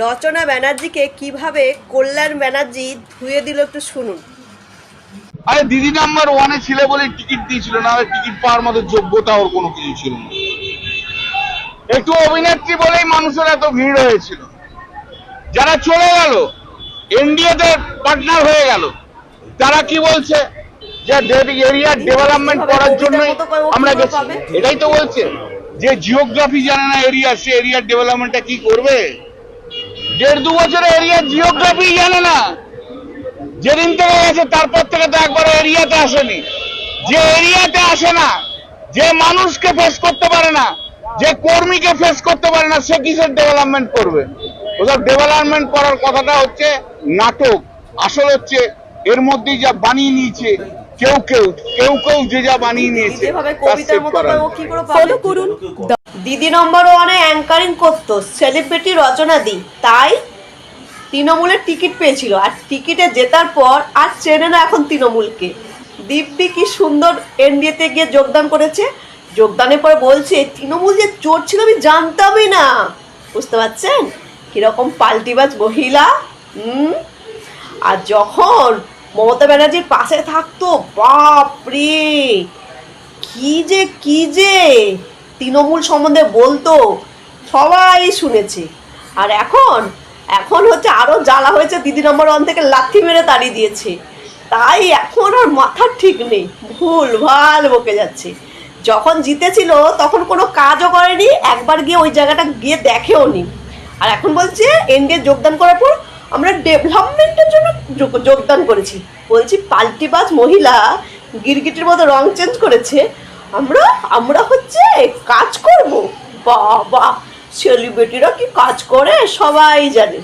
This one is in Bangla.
রচনা ব্যানার্জিকে কিভাবে কল্যাণ ব্যানার্জি ধুয়ে দিল একটু শুনুন। আরে দিদি নাম্বার ওয়ানে ছিল বলে টিকিট দিয়েছিল, না টিকিট পাওয়ার মতো যোগ্যতা ওর কোনো কিছু ছিল না। একটু অভিনেত্রী বলেই মানুষের এত ভিড় হয়েছিল। যারা চলে গেল, এনডিএতে পার্টনার হয়ে গেল, তারা কি বলছে যে এরিয়ার ডেভেলপমেন্ট করার জন্য আমরা গেছি, এটাই তো বলছে। যে জিওগ্রাফি জানে না এরিয়া, সে এরিয়ার ডেভেলপমেন্টটা কি করবে? 1.5-2 বছরে এরিয়ার জিওগ্রাফি জানে না। যেদিন থেকে গেছে তারপর থেকে তো একবার এরিয়াতে আসেনি। যে এরিয়াতে আসে না, যে মানুষকে ফেস করতে পারে না, যে কর্মীকে ফেস করতে পারে না, সে কিসের ডেভেলপমেন্ট করবে? ওসব ডেভেলপমেন্ট করার কথাটা হচ্ছে নাটক। আসল হচ্ছে এর মধ্যেই যা বানিয়ে নিয়েছে কেউ কেউ যে যা বানিয়ে নিয়েছে। ফলো করুন। দিদি নম্বর ওয়ানে অ্যাঙ্কারিং করতো সেলিব্রিটি রচনা দি, তাই তৃণমূলের টিকিট পেয়েছিল। আর টিকিটে জেতার পর আর চেনে না এখন তৃণমূলকে। দিব্যি কি সুন্দর এনডিএতে গিয়ে যোগদান করেছে। যোগদানের পর বলছে তৃণমূল যে চোর ছিল আমি জানতামই না। বুঝতে পারছেন কিরকম পাল্টিবাজ মহিলা। আর যখন মমতা ব্যানার্জির পাশে থাকতো, বাপরে কি যে তৃণমূল সম্বন্ধে বলতো, সবাই শুনেছে। আর এখন হচ্ছে আরো জ্বালা হয়েছে, দিদি নম্বর ওয়ান থেকে লাথি মেরে তাড়িয়ে দিয়েছে। তাই এখন আর মাথার ঠিক নেই, ভুল ভাল বকে যাচ্ছে। যখন জিতেছিল তখন কোনো কাজও করেনি, একবার গিয়ে ওই জায়গাটা গিয়ে দেখেও নি। আর এখন বলছে এনডিএ যোগদান করার পর আমরা ডেভেলপমেন্টের জন্য যোগদান করেছি। বলছি পাল্টিবাজ মহিলা গিরগিটির মতো রং চেঞ্জ করেছে। আমরা হচ্ছে কাজ করব। বাবা, সেলিব্রিটিরা কি কাজ করে সবাই জানে।